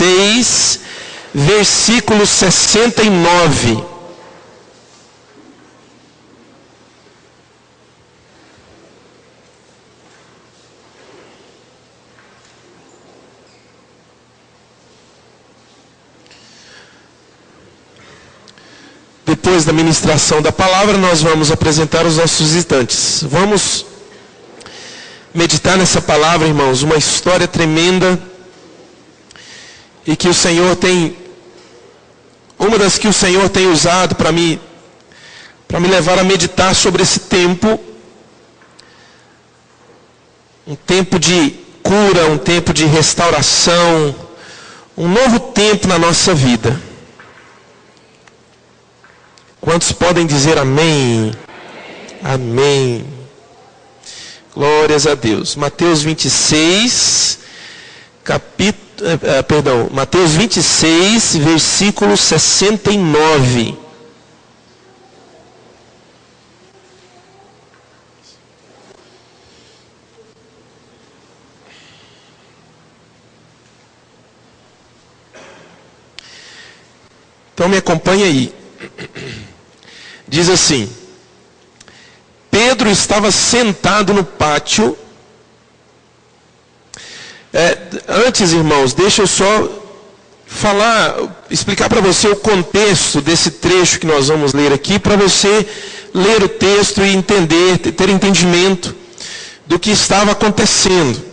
26, versículo 69. Depois da ministração da palavra, nós vamos apresentar os nossos visitantes. Vamos meditar nessa palavra, irmãos, uma história tremenda, e que o Senhor tem, uma das que o Senhor tem usado para me levar a meditar sobre esse tempo, um tempo de cura, um tempo de restauração, um novo tempo na nossa vida. Quantos podem dizer amém? Amém. Glórias a Deus. Mateus 26, Mateus 26, versículo 69. Então me acompanha aí. Diz assim: Pedro estava sentado no pátio. Antes, irmãos, deixa eu só explicar para você o contexto desse trecho que nós vamos ler aqui, para você ler o texto e entender, ter entendimento do que estava acontecendo.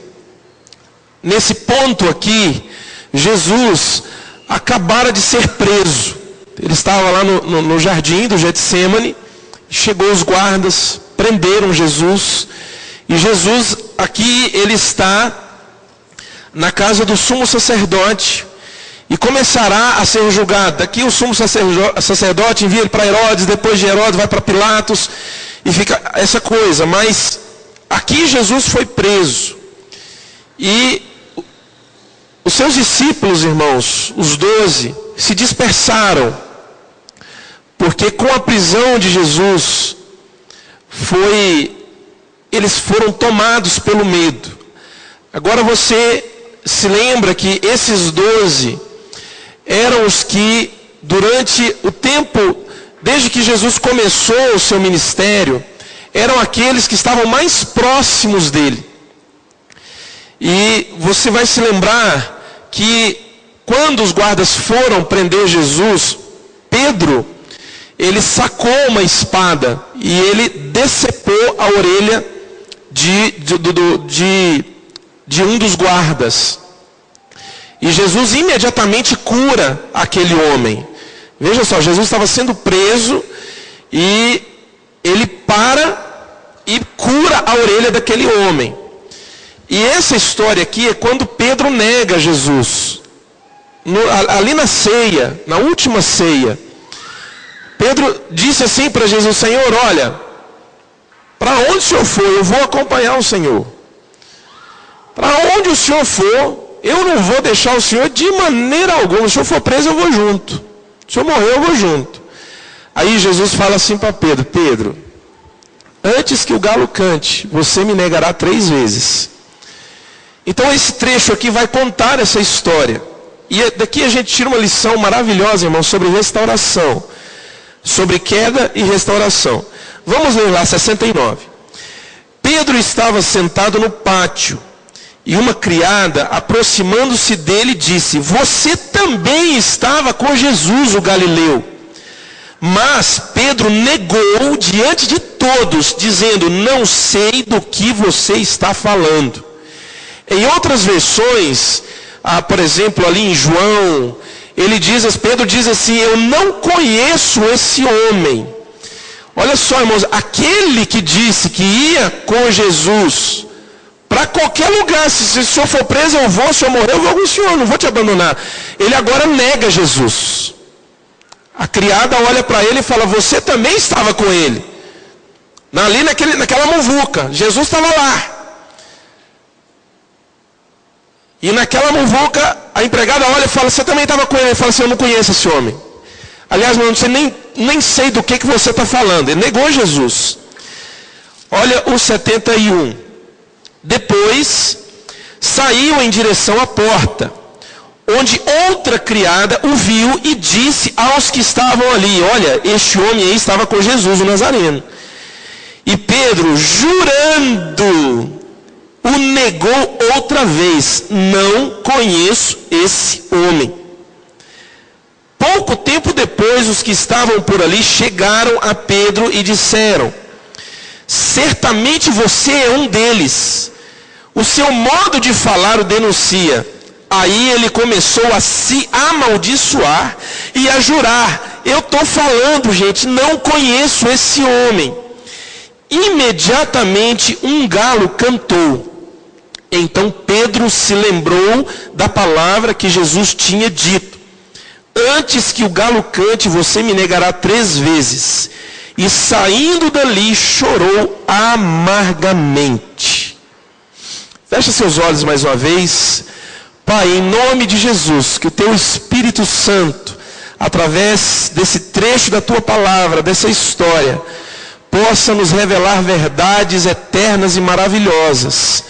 Nesse ponto aqui, Jesus acabara de ser preso. Ele estava lá no jardim do Getsemane, chegou os guardas, prenderam Jesus, e Jesus aqui, ele está na casa do sumo sacerdote, e começará a ser julgado. Daqui o sumo sacerdote envia ele para Herodes, depois de Herodes vai para Pilatos, e fica essa coisa. Mas aqui Jesus foi preso, e os seus discípulos, irmãos, os 12, se dispersaram, porque com a prisão de Jesus, eles foram tomados pelo medo. Agora você se lembra que esses 12 eram os que, durante o tempo, desde que Jesus começou o seu ministério, eram aqueles que estavam mais próximos dele. E você vai se lembrar que quando os guardas foram prender Jesus, Pedro, ele sacou uma espada e ele decepou a orelha de um dos guardas. E Jesus imediatamente cura aquele homem. Veja só, Jesus estava sendo preso e ele para e cura a orelha daquele homem. E essa história aqui é quando Pedro nega Jesus. Ali na ceia, na última ceia, Pedro disse assim para Jesus: Senhor, olha, para onde o Senhor for, eu vou acompanhar o Senhor. Para onde o Senhor for, eu não vou deixar o Senhor de maneira alguma. Se o Senhor for preso, eu vou junto. Se o Senhor morrer, eu vou junto. Aí Jesus fala assim para Pedro: Pedro, antes que o galo cante, você me negará 3 vezes. Então esse trecho aqui vai contar essa história. E daqui a gente tira uma lição maravilhosa, irmão, sobre restauração. Sobre queda e restauração. Vamos ler lá, 69. Pedro estava sentado no pátio, e uma criada, aproximando-se dele, disse: você também estava com Jesus, o Galileu. Mas Pedro negou diante de todos, dizendo: não sei do que você está falando. Em outras versões, por exemplo, ali em João, Pedro diz assim: eu não conheço esse homem. Olha só, irmãos, aquele que disse que ia com Jesus para qualquer lugar, se o senhor for preso eu vou, se eu morrer eu vou com o senhor, não vou te abandonar. Ele agora nega Jesus. A criada olha para ele e fala: você também estava com ele. Ali naquela muvuca, Jesus estava lá. E naquela muvuca, a empregada olha e fala: você também estava com ele? Ele fala assim: eu não conheço esse homem. Aliás, eu não sei nem sei do que você está falando. Ele negou Jesus. Olha o 71. Depois, saiu em direção à porta. onde outra criada o viu e disse aos que estavam ali: olha, este homem aí estava com Jesus, o Nazareno. E Pedro, jurando, o negou outra vez: não conheço esse homem. Pouco tempo depois, os que estavam por ali chegaram a Pedro e disseram: certamente você é um deles. O seu modo de falar o denuncia. Aí ele começou a se amaldiçoar e a jurar: eu estou falando, gente, não conheço esse homem. Imediatamente um galo cantou. Então Pedro se lembrou da palavra que Jesus tinha dito: antes que o galo cante, você me negará 3 vezes. E saindo dali, chorou amargamente. Fecha seus olhos mais uma vez. Pai, em nome de Jesus, que o Teu Espírito Santo, através desse trecho da Tua palavra, dessa história, possa nos revelar verdades eternas e maravilhosas,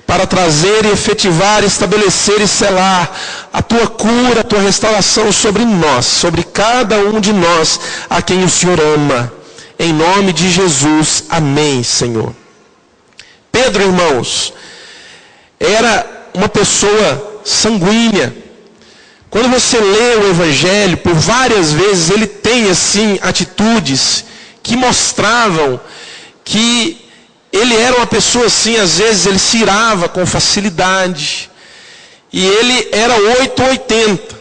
para trazer e efetivar, estabelecer e selar a Tua cura, a Tua restauração sobre nós, sobre cada um de nós, a quem o Senhor ama. Em nome de Jesus, amém, Senhor. Pedro, irmãos, era uma pessoa sanguínea. Quando você lê o Evangelho, por várias vezes ele tem assim atitudes que mostravam que ele era uma pessoa assim, às vezes ele se irava com facilidade. E ele era 880.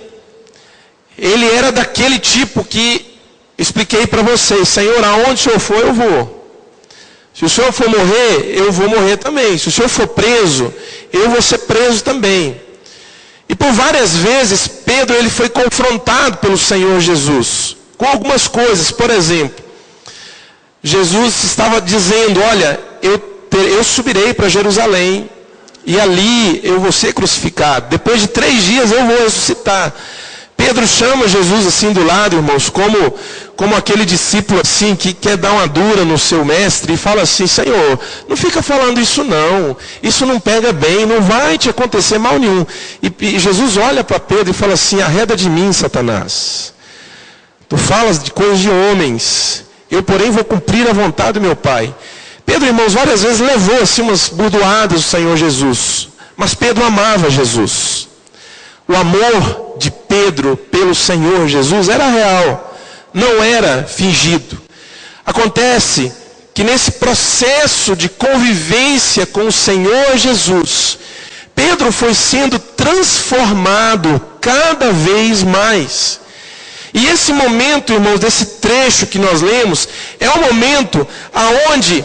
Ele era daquele tipo que expliquei para vocês: Senhor, aonde o Senhor for, eu vou. Se o Senhor for morrer, eu vou morrer também. Se o Senhor for preso, eu vou ser preso também. E por várias vezes, Pedro ele foi confrontado pelo Senhor Jesus com algumas coisas. Por exemplo, Jesus estava dizendo: olha, eu subirei para Jerusalém, e ali eu vou ser crucificado. Depois de 3 dias eu vou ressuscitar. Pedro chama Jesus assim do lado, irmãos, como aquele discípulo assim que quer dar uma dura no seu mestre e fala assim: Senhor, não fica falando isso não, isso não pega bem, não vai te acontecer mal nenhum. E Jesus olha para Pedro e fala assim: arreda de mim, Satanás. Tu falas de coisas de homens, eu porém vou cumprir a vontade do meu Pai. Pedro, irmãos, várias vezes levou assim umas burdoadas do Senhor Jesus, mas Pedro amava Jesus. O amor de Pedro pelo Senhor Jesus era real, não era fingido. Acontece que nesse processo de convivência com o Senhor Jesus, Pedro foi sendo transformado cada vez mais. E esse momento, irmãos, desse trecho que nós lemos, é o momento aonde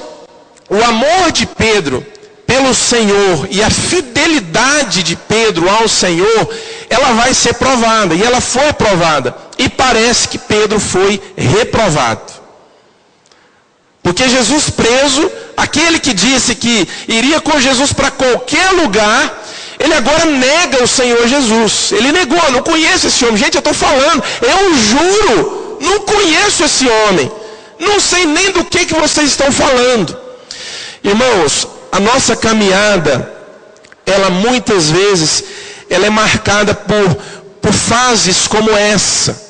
o amor de Pedro pelo Senhor e a fidelidade de Pedro ao Senhor, ela vai ser provada. E ela foi provada. E parece que Pedro foi reprovado. Porque Jesus preso, aquele que disse que iria com Jesus para qualquer lugar, ele agora nega o Senhor Jesus. Ele negou: não conheço esse homem. Gente, eu estou falando, eu juro, não conheço esse homem. Não sei nem do que vocês estão falando. Irmãos, a nossa caminhada, ela muitas vezes, ela é marcada por fases como essa.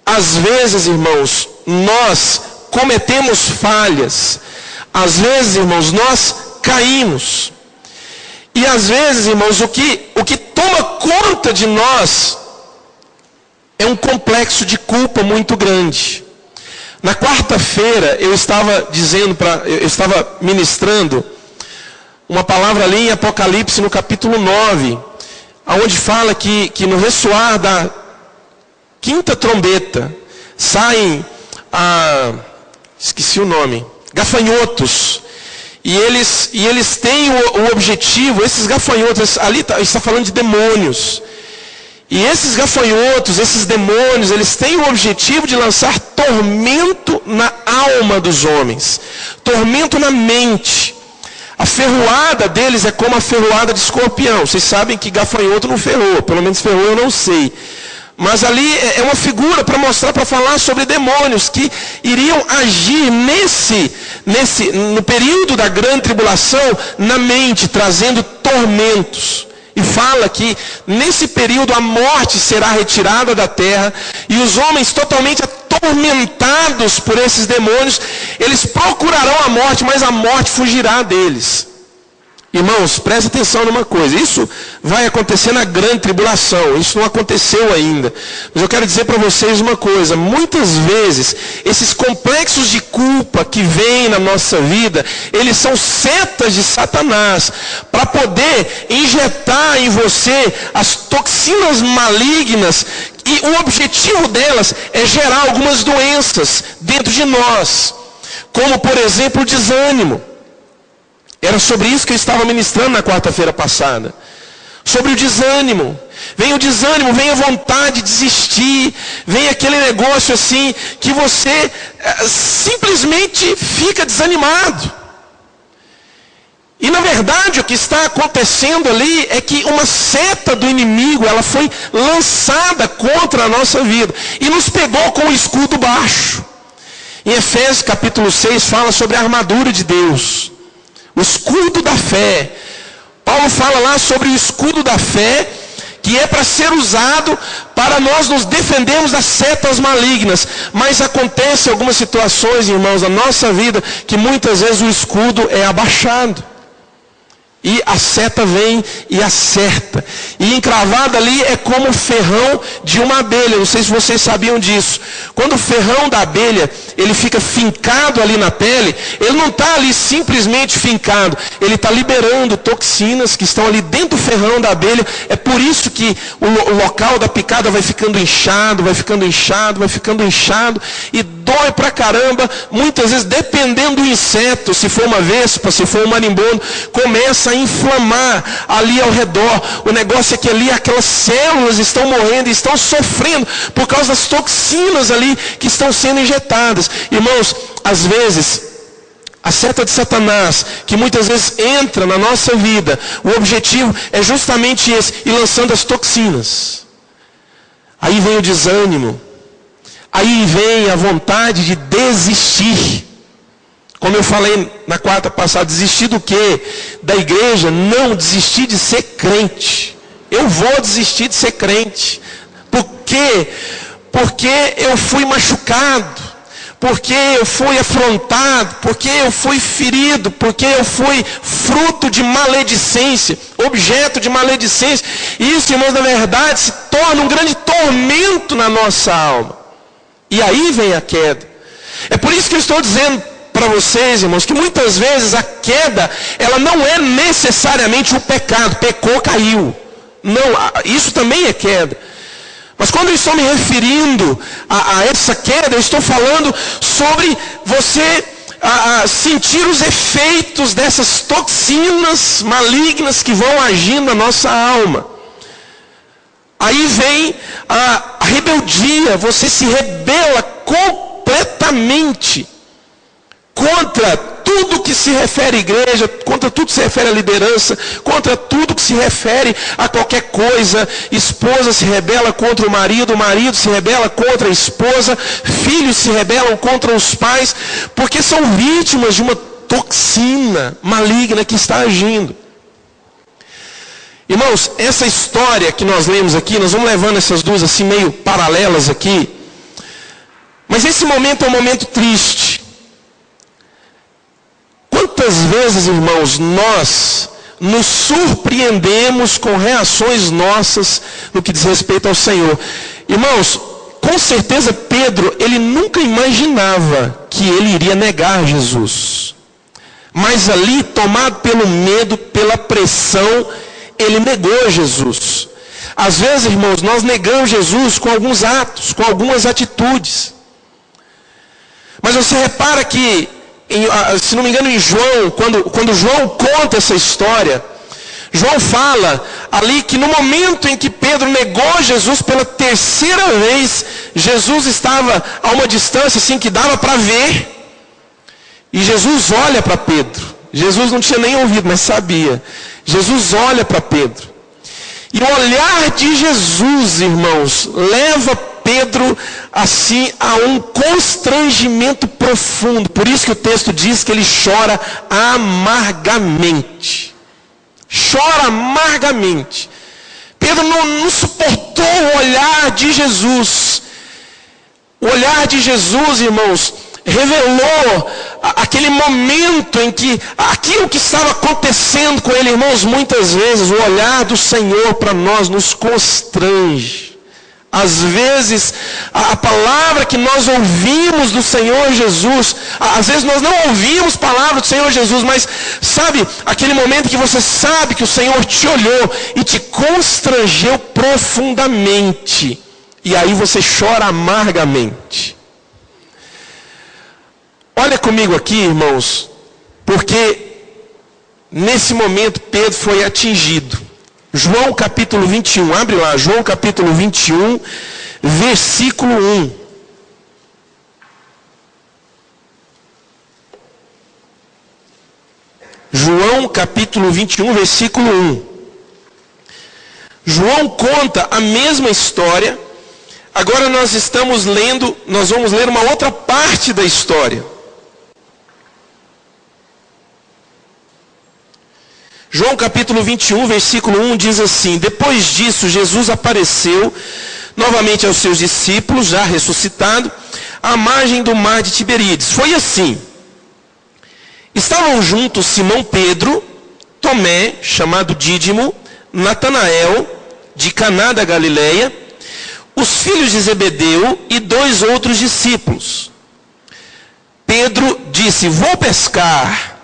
Às vezes, irmãos, nós cometemos falhas. Às vezes, irmãos, nós caímos. E às vezes, irmãos, o que toma conta de nós é um complexo de culpa muito grande. Na quarta-feira, eu estava ministrando uma palavra ali em Apocalipse, no capítulo 9, onde fala que no ressoar da 5ª trombeta, saem, esqueci o nome, gafanhotos. E eles têm o objetivo, esses gafanhotos, ali está falando de demônios. E esses gafanhotos, esses demônios, eles têm o objetivo de lançar tormento na alma dos homens, tormento na mente. A ferroada deles é como a ferroada de escorpião. Vocês sabem que gafanhoto não ferrou, pelo menos ferrou eu não sei. Mas ali é uma figura para mostrar, para falar sobre demônios que iriam agir no período da grande tribulação, na mente, trazendo tormentos. E fala que nesse período a morte será retirada da terra e os homens totalmente atormentados por esses demônios, eles procurarão a morte, mas a morte fugirá deles. Irmãos, preste atenção numa coisa, isso vai acontecer na grande tribulação, isso não aconteceu ainda. Mas eu quero dizer para vocês uma coisa, muitas vezes, esses complexos de culpa que vêm na nossa vida, eles são setas de Satanás, para poder injetar em você as toxinas malignas, e o objetivo delas é gerar algumas doenças dentro de nós, como por exemplo o desânimo. Era sobre isso que eu estava ministrando na quarta-feira passada. Sobre o desânimo. Vem o desânimo, vem a vontade de desistir. Vem aquele negócio assim, que você simplesmente fica desanimado. E na verdade o que está acontecendo ali é que uma seta do inimigo, ela foi lançada contra a nossa vida. E nos pegou com o escudo baixo. Em Efésios capítulo 6 fala sobre a armadura de Deus. O escudo da fé. Paulo fala lá sobre o escudo da fé, que é para ser usado para nós nos defendermos das setas malignas. Mas acontece algumas situações, irmãos, na nossa vida, que muitas vezes o escudo é abaixado. E a seta vem e acerta. E encravada ali é como o ferrão de uma abelha. Não sei se vocês sabiam disso. Quando o ferrão da abelha, ele fica fincado ali na pele, ele não está ali simplesmente fincado. Ele está liberando toxinas que estão ali dentro do ferrão da abelha. É por isso que o local da picada vai ficando inchado, vai ficando inchado, vai ficando inchado. E dói pra caramba. Muitas vezes, dependendo do inseto, se for uma vespa, se for um marimbondo, começa a inflamar ali ao redor. O negócio é que ali aquelas células estão morrendo, estão sofrendo por causa das toxinas ali que estão sendo injetadas. Irmãos, às vezes a seta de Satanás, que muitas vezes entra na nossa vida, o objetivo é justamente esse, ir lançando as toxinas. Aí vem o desânimo, aí vem a vontade de desistir. Como eu falei na quarta passada, desistir do quê? Da igreja? Não, desistir de ser crente. Eu vou desistir de ser crente. Por quê? Porque eu fui machucado. Porque eu fui afrontado. Porque eu fui ferido. Porque eu fui fruto de maledicência. Objeto de maledicência. E isso, irmãos, na verdade, se torna um grande tormento na nossa alma. E aí vem a queda. É por isso que eu estou dizendo para vocês, irmãos, que muitas vezes a queda, ela não é necessariamente o pecado. Pecou, caiu. Não, isso também é queda. Mas quando eu estou me referindo a essa queda, eu estou falando sobre você sentir os efeitos dessas toxinas malignas que vão agindo na nossa alma. Aí vem a rebeldia, você se rebela completamente contra tudo que se refere à igreja, contra tudo que se refere à liderança, contra tudo que se refere a qualquer coisa. Esposa se rebela contra o marido se rebela contra a esposa, filhos se rebelam contra os pais, porque são vítimas de uma toxina maligna que está agindo. Irmãos, essa história que nós lemos aqui, nós vamos levando essas duas assim meio paralelas aqui, mas esse momento é um momento triste. Quantas vezes, irmãos, nós nos surpreendemos com reações nossas no que diz respeito ao Senhor? Irmãos, com certeza Pedro, ele nunca imaginava que ele iria negar Jesus. Mas ali, tomado pelo medo, pela pressão, ele negou Jesus. Às vezes, irmãos, nós negamos Jesus com alguns atos, com algumas atitudes. Mas você repara que, se não me engano, em João, quando João conta essa história, João fala ali que no momento em que Pedro negou Jesus pela terceira vez, Jesus estava a uma distância assim que dava para ver, e Jesus olha para Pedro. Jesus não tinha nem ouvido, mas sabia. Jesus olha para Pedro, e o olhar de Jesus, irmãos, leva Pedro assim a um constrangimento profundo. Por isso que o texto diz que ele chora amargamente. chora amargamente. Pedro não suportou o olhar de Jesus. O olhar de Jesus, irmãos, revelou aquele momento em que aquilo que estava acontecendo com ele, irmãos, muitas vezes o olhar do Senhor para nós nos constrange. Às vezes, a palavra que nós ouvimos do Senhor Jesus, às vezes nós não ouvimos palavra do Senhor Jesus, mas sabe, aquele momento que você sabe que o Senhor te olhou e te constrangeu profundamente, e aí você chora amargamente. Olha comigo aqui, irmãos, porque nesse momento Pedro foi atingido. João capítulo 21, abre lá, João capítulo 21, versículo 1. João capítulo 21, versículo 1. João conta a mesma história. Agora nós vamos ler uma outra parte da história. João capítulo 21, versículo 1 diz assim: depois disso, Jesus apareceu novamente aos seus discípulos, já ressuscitado, à margem do mar de Tiberíades. Foi assim: estavam juntos Simão Pedro, Tomé, chamado Dídimo, Natanael, de Caná da Galileia, os filhos de Zebedeu e 2 outros discípulos. Pedro disse: vou pescar.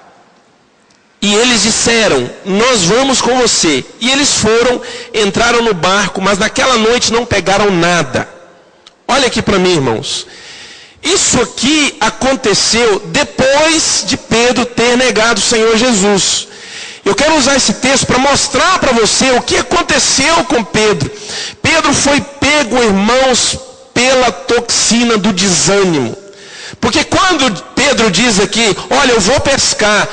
E eles disseram: nós vamos com você. E eles foram, entraram no barco, mas naquela noite não pegaram nada. Olha aqui para mim, irmãos. Isso aqui aconteceu depois de Pedro ter negado o Senhor Jesus. Eu quero usar esse texto para mostrar para você o que aconteceu com Pedro. Pedro foi pego, irmãos, pela toxina do desânimo. Porque quando Pedro diz aqui: olha, eu vou pescar.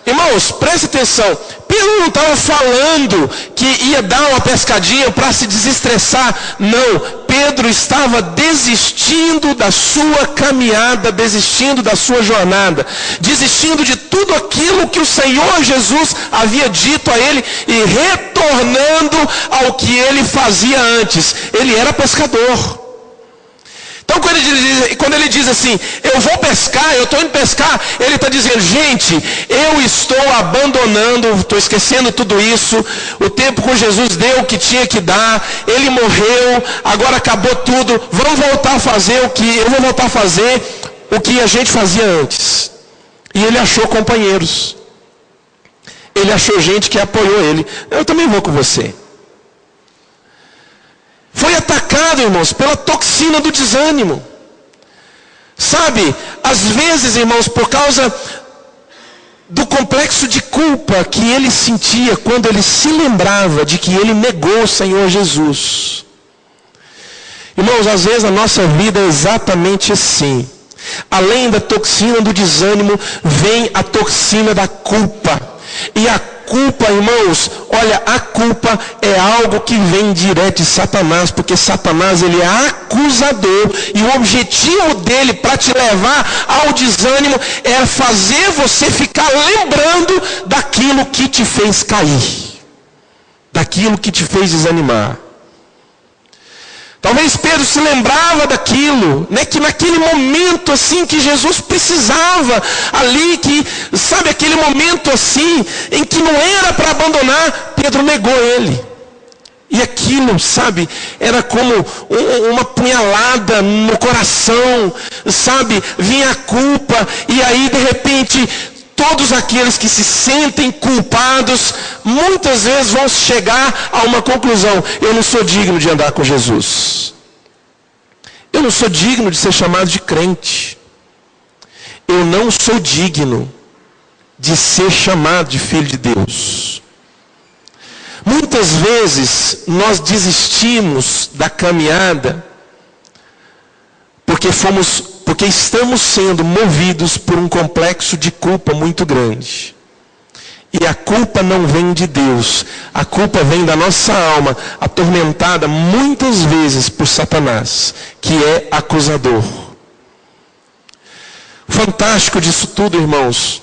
Irmãos, preste atenção. Pedro não estava falando que ia dar uma pescadinha para se desestressar. Não. Pedro estava desistindo da sua caminhada, desistindo da sua jornada, desistindo de tudo aquilo que o Senhor Jesus havia dito a ele e retornando ao que ele fazia antes. Ele era pescador. Então quando ele diz assim: eu vou pescar, eu estou indo pescar, ele está dizendo: gente, eu estou abandonando, estou esquecendo tudo isso, o tempo com Jesus deu o que tinha que dar, ele morreu, agora acabou tudo, vamos voltar a fazer eu vou voltar a fazer o que a gente fazia antes. E ele achou companheiros, ele achou gente que apoiou ele. Eu também vou com você. Foi atacado, irmãos, pela toxina do desânimo. Sabe, às vezes, irmãos, por causa do complexo de culpa que ele sentia quando ele se lembrava de que ele negou o Senhor Jesus. Irmãos, às vezes a nossa vida é exatamente assim. Além da toxina do desânimo, vem a toxina da culpa. E a culpa, irmãos, olha, a culpa é algo que vem direto de Satanás, porque Satanás, ele é acusador, e o objetivo dele para te levar ao desânimo é fazer você ficar lembrando daquilo que te fez cair, daquilo que te fez desanimar. Talvez Pedro se lembrava daquilo, né, que naquele momento assim que Jesus precisava, ali que, sabe, aquele momento assim, em que não era para abandonar, Pedro negou ele. E aquilo, sabe, era como uma punhalada no coração, sabe, vinha a culpa, e aí de repente todos aqueles que se sentem culpados, muitas vezes vão chegar a uma conclusão: eu não sou digno de andar com Jesus. Eu não sou digno de ser chamado de crente. Eu não sou digno de ser chamado de filho de Deus. Muitas vezes nós desistimos da caminhada porque estamos sendo movidos por um complexo de culpa muito grande. E a culpa não vem de Deus. A culpa vem da nossa alma, atormentada muitas vezes por Satanás, que é acusador. O fantástico disso tudo, irmãos,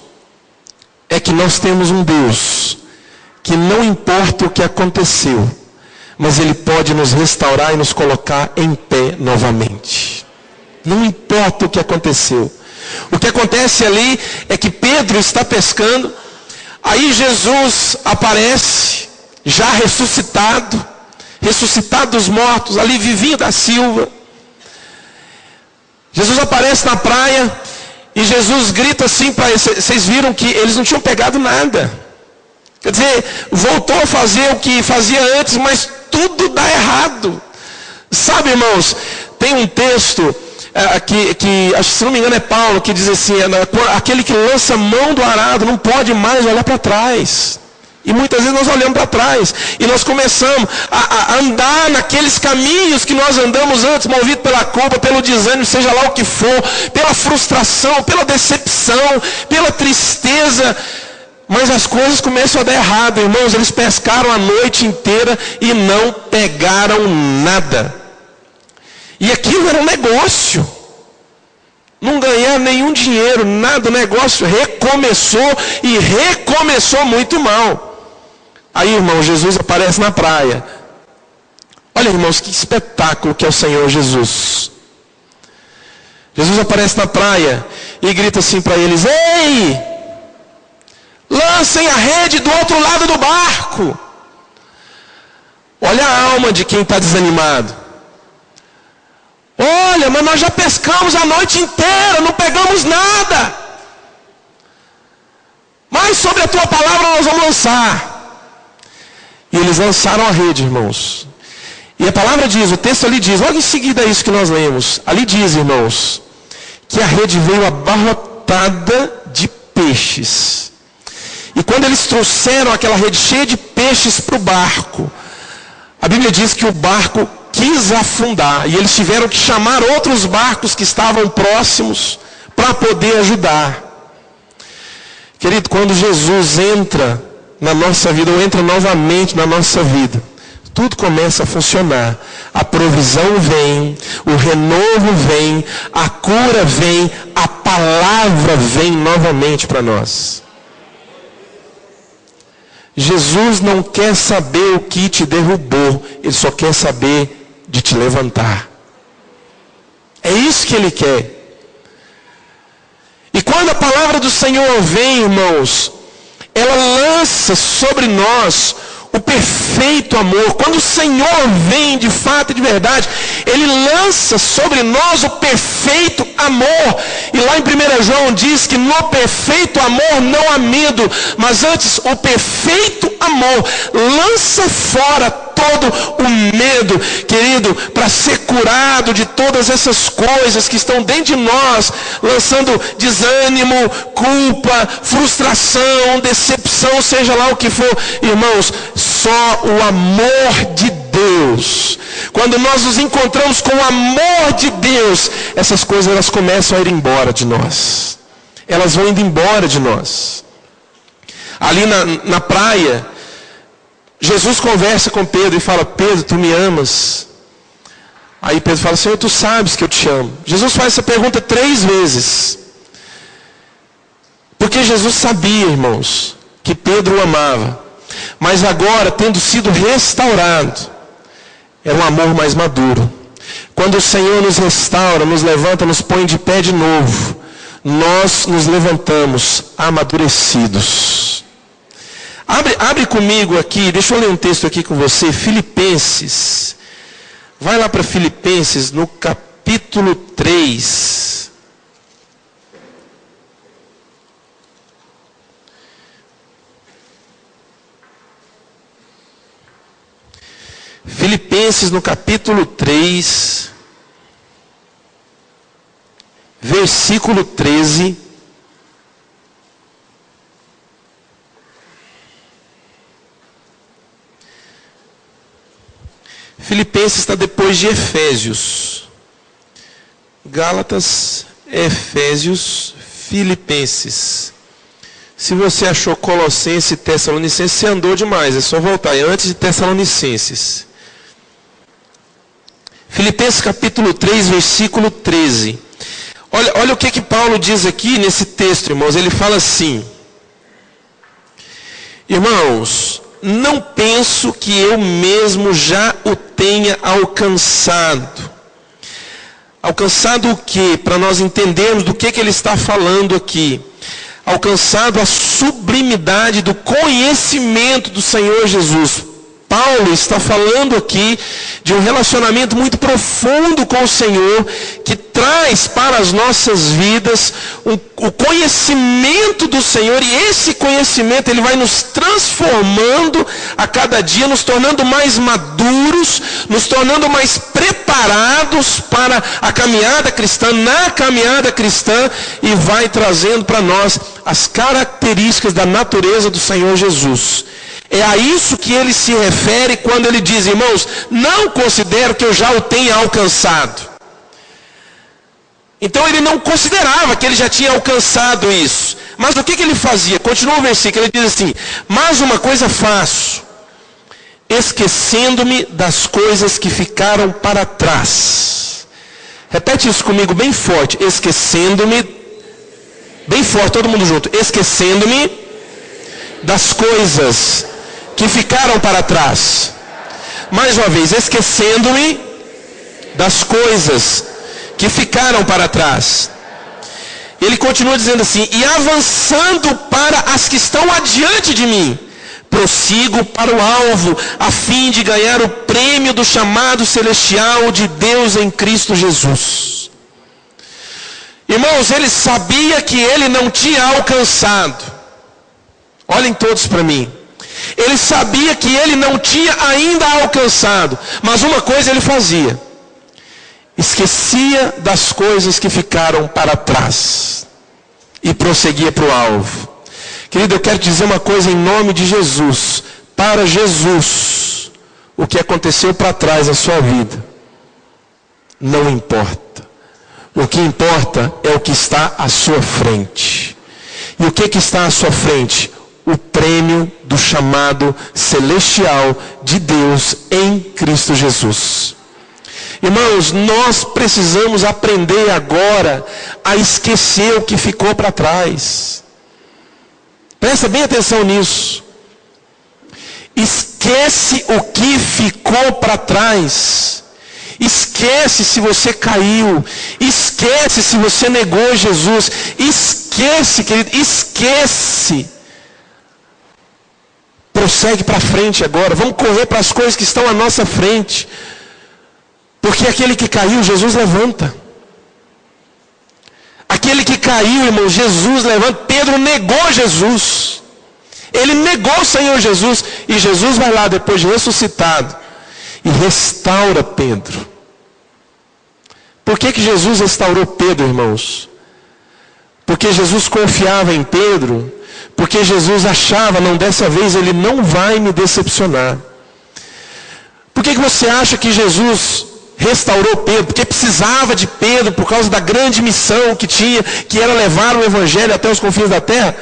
é que nós temos um Deus que não importa o que aconteceu, mas Ele pode nos restaurar e nos colocar em pé novamente. Não importa o que aconteceu. O que acontece ali é que Pedro está pescando, aí Jesus aparece, já ressuscitado dos mortos, ali vivinho da Silva. Jesus aparece na praia e Jesus grita assim para eles. Vocês viram que eles não tinham pegado nada. Quer dizer, voltou a fazer o que fazia antes, mas tudo dá errado. Sabe, irmãos, tem um texto que acho que, se não me engano, é Paulo, que diz assim: aquele que lança mão do arado não pode mais olhar para trás. E muitas vezes nós olhamos para trás e nós começamos a andar naqueles caminhos que nós andamos antes, movido pela culpa, pelo desânimo, seja lá o que for, pela frustração, pela decepção, pela tristeza. Mas as coisas começam a dar errado, irmãos. Eles pescaram a noite inteira e não pegaram nada. E aquilo era um negócio. Não ganharam nenhum dinheiro, nada. O negócio recomeçou e recomeçou muito mal. Aí, irmão, Jesus aparece na praia. Olha, irmãos, que espetáculo que é o Senhor Jesus. Jesus aparece na praia e grita assim para eles: ei, lancem a rede do outro lado do barco. Olha a alma de quem está desanimado. Olha, mas nós já pescamos a noite inteira, não pegamos nada. Mas sobre a tua palavra nós vamos lançar. E eles lançaram a rede, irmãos. E a palavra diz, o texto ali diz, logo em seguida é isso que nós lemos. Ali diz, irmãos, que a rede veio abarrotada de peixes. E quando eles trouxeram aquela rede cheia de peixes para o barco, a Bíblia diz que o barco quis afundar. E eles tiveram que chamar outros barcos que estavam próximos para poder ajudar. Querido, quando Jesus entra na nossa vida, ou entra novamente na nossa vida, tudo começa a funcionar. A provisão vem, o renovo vem, a cura vem, a palavra vem novamente para nós. Jesus não quer saber o que te derrubou, Ele só quer saber de te levantar. É isso que Ele quer. E quando a palavra do Senhor vem, irmãos, ela lança sobre nós o perfeito amor. Quando o Senhor vem de fato e de verdade, Ele lança sobre nós o perfeito amor. E lá em 1 João diz que no perfeito amor não há medo, mas antes o perfeito amor lança fora todo o medo, querido, para ser curado de todas essas coisas que estão dentro de nós, lançando desânimo, culpa, frustração, decepção, seja lá o que for. Irmãos, só o amor de Deus. Quando nós nos encontramos com o amor de Deus, essas coisas elas começam a ir embora de nós. Elas vão indo embora de nós. Ali na praia, Jesus conversa com Pedro e fala: Pedro, tu me amas? Aí Pedro fala: Senhor, tu sabes que eu te amo. Jesus faz essa pergunta 3 vezes. Porque Jesus sabia, irmãos, que Pedro o amava. Mas agora, tendo sido restaurado, é um amor mais maduro. Quando o Senhor nos restaura, nos levanta, nos põe de pé de novo, nós nos levantamos amadurecidos. Abre comigo aqui, deixa eu ler um texto aqui com você, Filipenses. Vai lá para Filipenses, no capítulo 3. Filipenses, no capítulo 3, versículo 13. Filipenses está depois de Efésios. Gálatas, Efésios, Filipenses. Se você achou Colossenses e Tessalonicenses, você andou demais. É só voltar. É antes de Tessalonicenses. Filipenses capítulo 3, versículo 13. Olha o que Paulo diz aqui nesse texto, irmãos. Ele fala assim: irmãos, não penso que eu mesmo já o tenha alcançado. Alcançado o quê? Para nós entendermos do que ele está falando aqui. Alcançado a sublimidade do conhecimento do Senhor Jesus. Paulo está falando aqui de um relacionamento muito profundo com o Senhor, que traz para as nossas vidas o conhecimento do Senhor, e esse conhecimento ele vai nos transformando a cada dia, nos tornando mais maduros, nos tornando mais preparados para a caminhada cristã, na caminhada cristã, e vai trazendo para nós as características da natureza do Senhor Jesus. É a isso que ele se refere quando ele diz: irmãos, não considero que eu já o tenha alcançado. Então ele não considerava que ele já tinha alcançado isso. Mas o que ele fazia? Continua o versículo, ele diz assim: mas uma coisa faço, esquecendo-me das coisas que ficaram para trás. Repete isso comigo bem forte: esquecendo-me, bem forte, todo mundo junto, esquecendo-me das coisas que ficaram para trás. Mais uma vez, esquecendo-me das coisas que ficaram para trás. Ele continua dizendo assim: e avançando para as que estão adiante de mim, prossigo para o alvo, a fim de ganhar o prêmio do chamado celestial de Deus em Cristo Jesus. Irmãos, ele sabia que ele não tinha alcançado. Olhem todos para mim. Ele sabia que ele não tinha ainda alcançado, mas uma coisa ele fazia: esquecia das coisas que ficaram para trás e prosseguia para o alvo. Querido, eu quero dizer uma coisa em nome de Jesus. Para Jesus, o que aconteceu para trás na sua vida não importa. O que importa é o que está à sua frente. E o que está à sua frente? O prêmio do chamado celestial de Deus em Cristo Jesus. Irmãos, nós precisamos aprender agora a esquecer o que ficou para trás. Presta bem atenção nisso. Esquece o que ficou para trás. Esquece se você caiu. Esquece se você negou Jesus. Esquece, querido, esquece. Prossegue para frente agora. Vamos correr para as coisas que estão à nossa frente. Porque aquele que caiu, Jesus levanta. Aquele que caiu, irmão, Jesus levanta. Pedro negou Jesus. Ele negou o Senhor Jesus. E Jesus vai lá, depois de ressuscitado, e restaura Pedro. Por que Jesus restaurou Pedro, irmãos? Porque Jesus confiava em Pedro. Porque Jesus achava: não, dessa vez ele não vai me decepcionar. Por que você acha que Jesus restaurou Pedro? Porque precisava de Pedro, por causa da grande missão que tinha, que era levar o Evangelho até os confins da terra.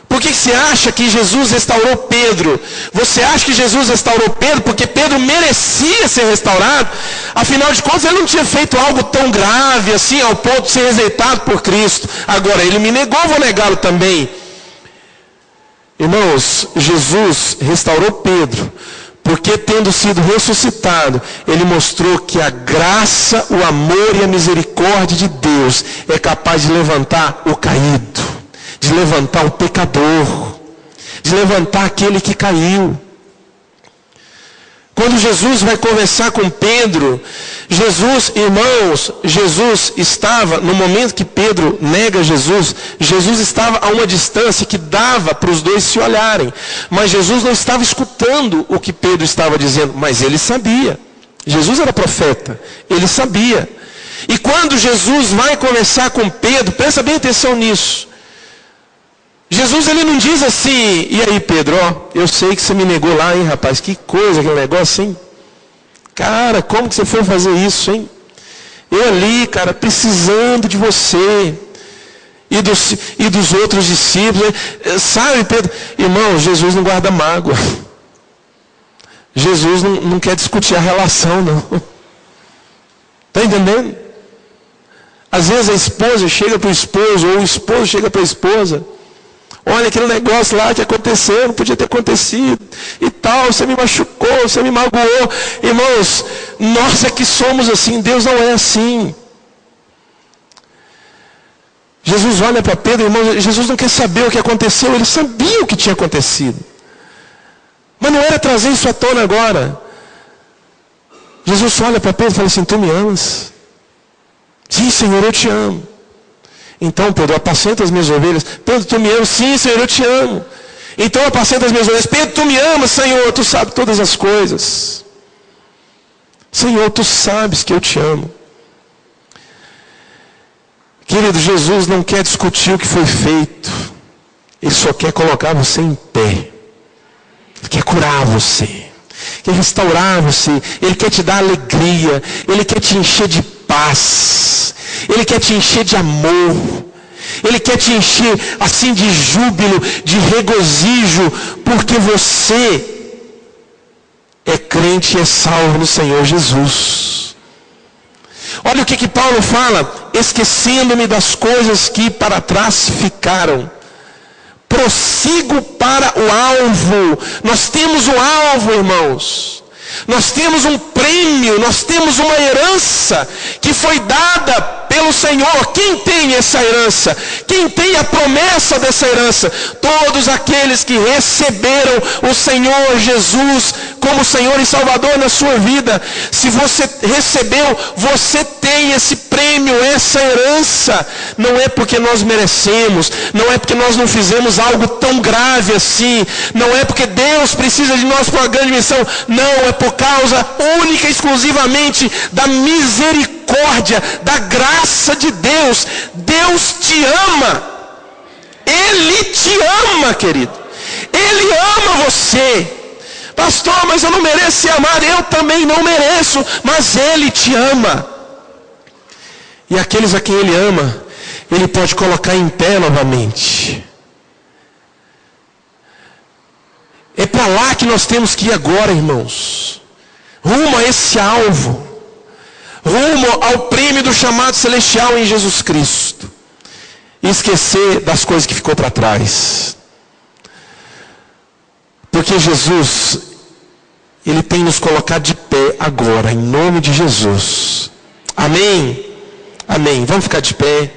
Por que você acha que Jesus restaurou Pedro? Você acha que Jesus restaurou Pedro porque Pedro merecia ser restaurado? Afinal de contas, ele não tinha feito algo tão grave assim, ao ponto de ser rejeitado por Cristo. Agora, ele me negou, vou negá-lo também. Irmãos, Jesus restaurou Pedro, porque tendo sido ressuscitado, ele mostrou que a graça, o amor e a misericórdia de Deus é capaz de levantar o caído, de levantar o pecador, de levantar aquele que caiu. Quando Jesus vai conversar com Pedro, Jesus, irmãos, Jesus estava, no momento que Pedro nega Jesus, Jesus estava a uma distância que dava para os dois se olharem. Mas Jesus não estava escutando o que Pedro estava dizendo, mas ele sabia. Jesus era profeta, ele sabia. E quando Jesus vai conversar com Pedro, presta bem atenção nisso. Jesus, ele não diz assim: e aí Pedro, ó, eu sei que você me negou lá, hein rapaz, que coisa, aquele negócio, hein? Cara, como que você foi fazer isso, hein? Eu ali, cara, precisando de você e dos outros discípulos, sabe, Pedro? Irmão, Jesus não guarda mágoa. Jesus não quer discutir a relação, não. Está entendendo? Às vezes a esposa chega para o esposo, ou o esposo chega para a esposa: Olha aquele negócio lá que aconteceu, não podia ter acontecido e tal, você me machucou, você me magoou. Irmãos, nós é que somos assim, Deus não é assim. Jesus olha para Pedro, irmão, Jesus não quer saber o que aconteceu, ele sabia o que tinha acontecido. Mas não era trazer isso à tona agora. Jesus olha para Pedro e fala assim, tu me amas? Sim, Senhor, eu te amo. Então, Pedro, apacenta as minhas ovelhas. Pedro, tu me amas? Sim, Senhor, eu te amo. Então, apacenta as minhas ovelhas. Pedro, tu me amas, Senhor, tu sabes todas as coisas. Senhor, tu sabes que eu te amo. Querido, Jesus não quer discutir o que foi feito. Ele só quer colocar você em pé. Ele quer curar você. Quer restaurar você. Ele quer te dar alegria. Ele quer te encher de paz. Ele quer te encher de amor. Ele quer te encher assim de júbilo, de regozijo, porque você é crente e é salvo no Senhor Jesus. Olha o que Paulo fala: esquecendo-me das coisas que para trás ficaram, prossigo para o alvo. Nós temos um alvo, irmãos. Nós temos um prêmio, nós temos uma herança que foi dada pelo Senhor. Quem tem essa herança? Quem tem a promessa dessa herança? Todos aqueles que receberam o Senhor Jesus como Senhor e Salvador na sua vida. Se você recebeu, você tem esse prêmio, essa herança. Não é porque nós merecemos, não é porque nós não fizemos algo tão grave assim, não é porque Deus precisa de nós para uma grande missão, não, é por causa única e exclusivamente da misericórdia, da graça de Deus. Deus te ama. Ele te ama, querido. Ele ama você. Pastor, mas eu não mereço ser amado. Eu também não mereço, mas Ele te ama. E aqueles a quem Ele ama, Ele pode colocar em pé novamente. É para lá que nós temos que ir agora, irmãos. Rumo a esse alvo. Rumo ao prêmio do chamado celestial em Jesus Cristo. E esquecer das coisas que ficou para trás. Porque Jesus, Ele tem nos colocado de pé agora, em nome de Jesus. Amém? Amém. Vamos ficar de pé.